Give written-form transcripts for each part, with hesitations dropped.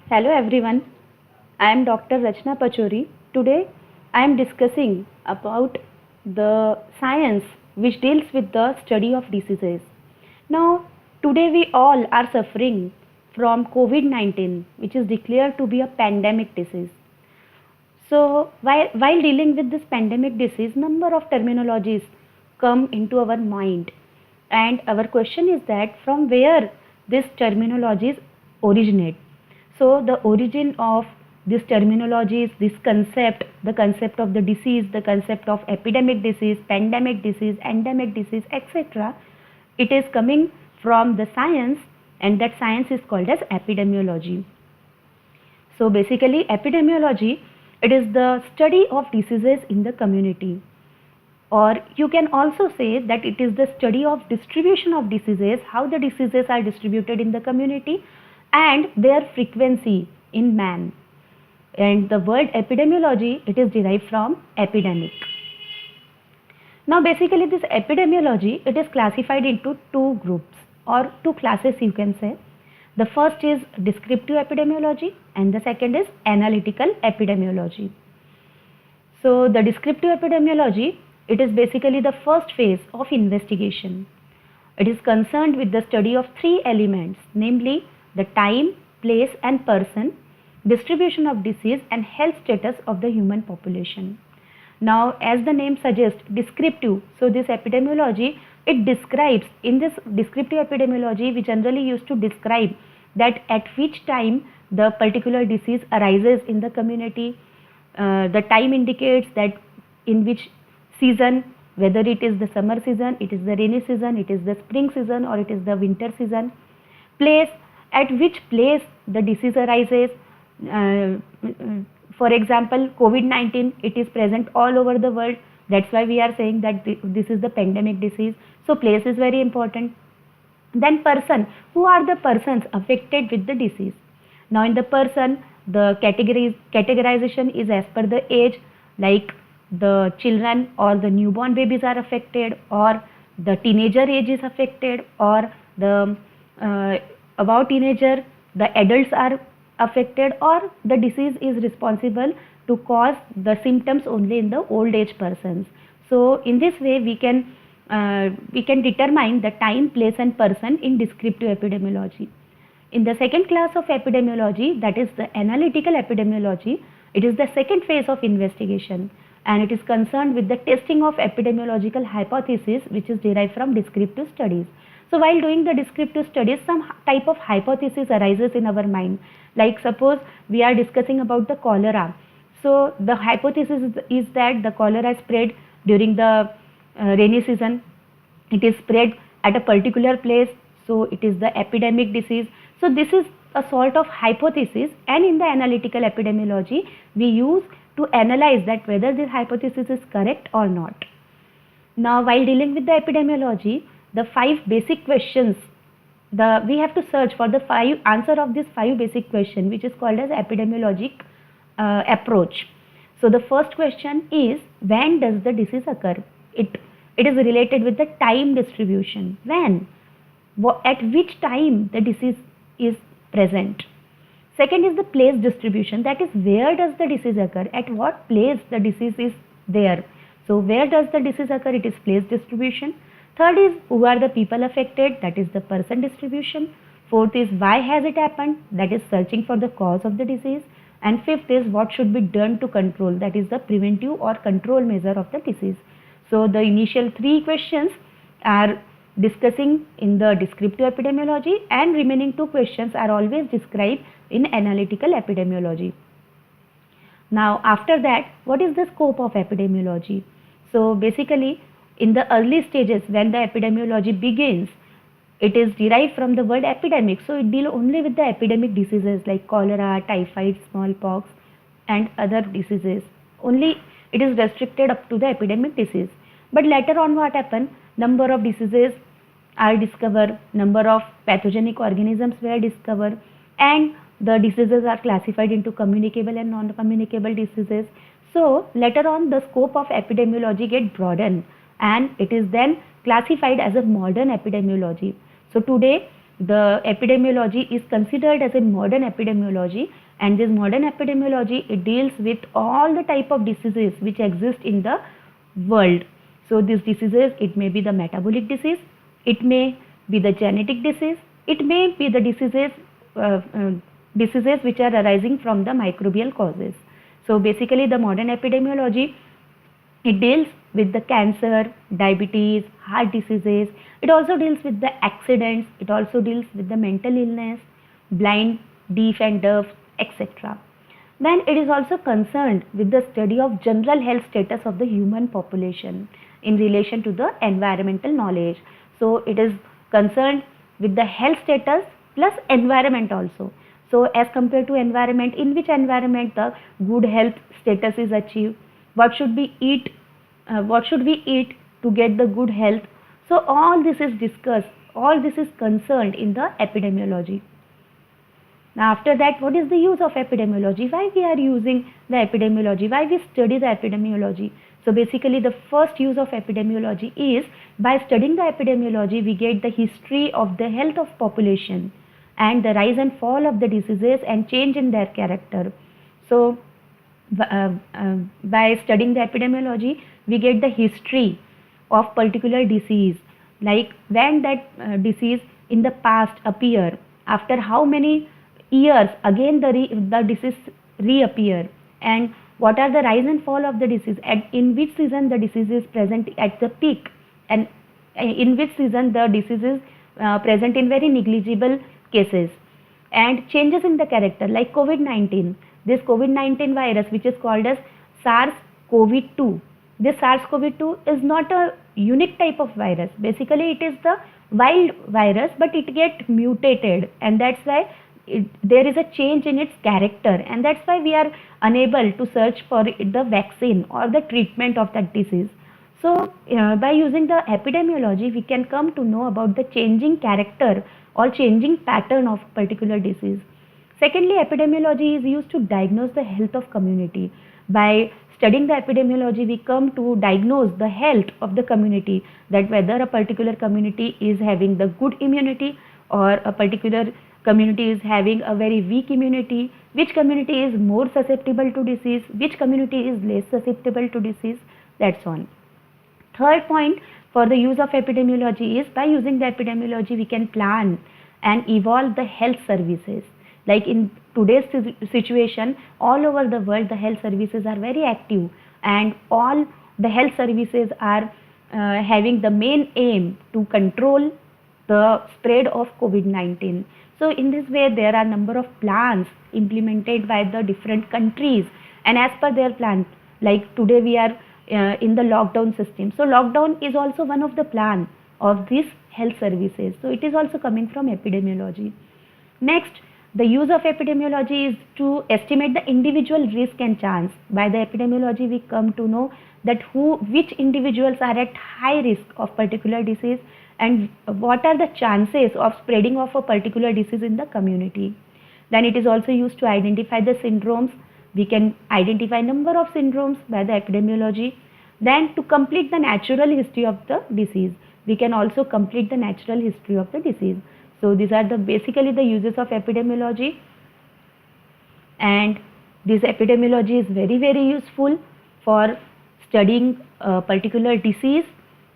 Hello everyone, I am Dr. Rachna Pachori. Today I am discussing about the science which deals with the study of diseases. Now, today we all are suffering from COVID-19, which is declared to be a pandemic disease. So, while dealing with this pandemic disease, number of terminologies come into our mind, and our question is that from where these terminologies originate. So, the origin of these terminologies, this concept, the concept of the disease, the concept of epidemic disease, pandemic disease, endemic disease, etc., it is coming from the science, and that science is called as epidemiology. So basically epidemiology, it is the study of diseases in the community, or you can also say that it is the study of distribution of diseases, how the diseases are distributed in the community and their frequency in man. And the word epidemiology, it is derived from epidemic. Now basically this epidemiology, it is classified into two groups or two classes you can say. The first is descriptive epidemiology and the second is analytical epidemiology. So the descriptive epidemiology, it is basically the first phase of investigation. It is concerned with the study of three elements, namely the time, place and person, distribution of disease and health status of the human population. Now, as the name suggests, descriptive. So this epidemiology, it describes, in this descriptive epidemiology, we generally used to describe that at which time the particular disease arises in the community. The time indicates that in which season, whether it is the summer season, it is the rainy season, it is the spring season or it is the winter season. Place, at which place the disease arises. For example, COVID-19, it is present all over the world. That's why we are saying that this is the pandemic disease. So place is very important. Then person, who are the persons affected with the disease? Now in the person, the categorization is as per the age, like the children or the newborn babies are affected, or the teenager age is affected, or the above teenager, the adults are affected, or the disease is responsible to cause the symptoms only in the old age persons. So in this way we can determine the time, place and person in descriptive epidemiology. In the second class of epidemiology, that is the analytical epidemiology, it is the second phase of investigation and it is concerned with the testing of epidemiological hypothesis which is derived from descriptive studies. So while doing the descriptive studies, some type of hypothesis arises in our mind. Like suppose we are discussing about the cholera. So the hypothesis is that the cholera spread during the rainy season. It is spread at a particular place. So it is the epidemic disease. So this is a sort of hypothesis, and in the analytical epidemiology we use to analyze that whether this hypothesis is correct or not. Now while dealing with the epidemiology, the five basic questions, we have to search for the answer of these five basic questions, which is called as epidemiologic approach. So the first question is, when does the disease occur? It is related with the time distribution. When? At which time the disease is present? Second is the place distribution, that is where does the disease occur, at what place the disease is there. So where does the disease occur? It is place distribution. Third is who are the people affected, that is the person distribution. Fourth is why has it happened, that is searching for the cause of the disease. And fifth is what should be done to control, that is the preventive or control measure of the disease. So the initial three questions are discussing in the descriptive epidemiology, and remaining two questions are always described in analytical epidemiology. Now after that, what is the scope of epidemiology? So basically in the early stages when the epidemiology begins, it is derived from the word epidemic. So it deals only with the epidemic diseases like cholera, typhoid, smallpox and other diseases. Only it is restricted up to the epidemic disease. But later on what happened? Number of diseases are discovered, number of pathogenic organisms were discovered, and the diseases are classified into communicable and non-communicable diseases. So later on the scope of epidemiology get broadened and it is then classified as a modern epidemiology. So today the epidemiology is considered as a modern epidemiology, and this modern epidemiology, it deals with all the type of diseases which exist in the world. So these diseases, it may be the metabolic disease, it may be the genetic disease, it may be the diseases which are arising from the microbial causes. So basically the modern epidemiology, it deals with the cancer, diabetes, heart diseases. It also deals with the accidents. It also deals with the mental illness, blind, deaf and deaf, etc. Then it is also concerned with the study of general health status of the human population in relation to the environmental knowledge. So it is concerned with the health status plus environment also. So as compared to environment, in which environment the good health status is achieved, what should we eat to get the good health. So all this is discussed, all this is concerned in the epidemiology. Now after that, what is the use of epidemiology? Why we are using the epidemiology? Why we study the epidemiology? So basically the first use of epidemiology is, by studying the epidemiology, we get the history of the health of population and the rise and fall of the diseases and change in their character. So by studying the epidemiology, we get the history of particular disease, like when that disease in the past appear, after how many years again the disease reappear, and what are the rise and fall of the disease, and in which season the disease is present at the peak, and in which season the disease is present in very negligible cases, and changes in the character, like COVID-19. This COVID-19 virus, which is called as SARS-CoV-2. This SARS-CoV-2 is not a unique type of virus. Basically, it is the wild virus, but it gets mutated, and that's why there is a change in its character, and that's why we are unable to search for the vaccine or the treatment of that disease. So by using the epidemiology, we can come to know about the changing character or changing pattern of particular disease. Secondly, epidemiology is used to diagnose the health of community. By studying the epidemiology, we come to diagnose the health of the community, that whether a particular community is having the good immunity or a particular community is having a very weak immunity, which community is more susceptible to disease, which community is less susceptible to disease, that's on. Third point for the use of epidemiology is, by using the epidemiology, we can plan and evolve the health services. Like in today's situation, all over the world, the health services are very active, and all the health services are having the main aim to control the spread of COVID-19. So in this way, there are number of plans implemented by the different countries, and as per their plan, like today we are in the lockdown system. So lockdown is also one of the plan of these health services. So it is also coming from epidemiology. Next, the use of epidemiology is to estimate the individual risk and chance. By the epidemiology, we come to know that which individuals are at high risk of particular disease, and what are the chances of spreading of a particular disease in the community. Then it is also used to identify the syndromes. We can identify number of syndromes by the epidemiology. Then to complete the natural history of the disease, we can also complete the natural history of the disease. So these are basically the uses of epidemiology, and this epidemiology is very, very useful for studying a particular disease,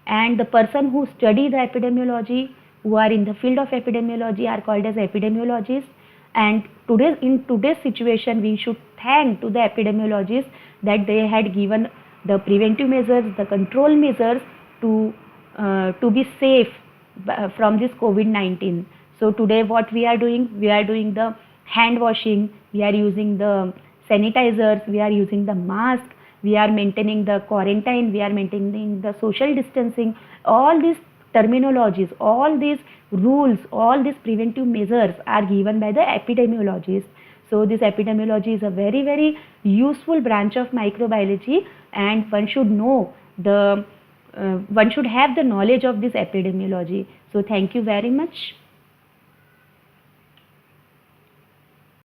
and the person who study the epidemiology, who are in the field of epidemiology, are called as epidemiologists. And in today's situation, we should thank to the epidemiologists that they had given the preventive measures, the control measures to be safe from this COVID-19. So today what we are doing the hand washing, we are using the sanitizers, we are using the mask, we are maintaining the quarantine, we are maintaining the social distancing. All these terminologies, all these rules, all these preventive measures are given by the epidemiologists. So this epidemiology is a very, very useful branch of microbiology, and one should know one should have the knowledge of this epidemiology. So thank you very much.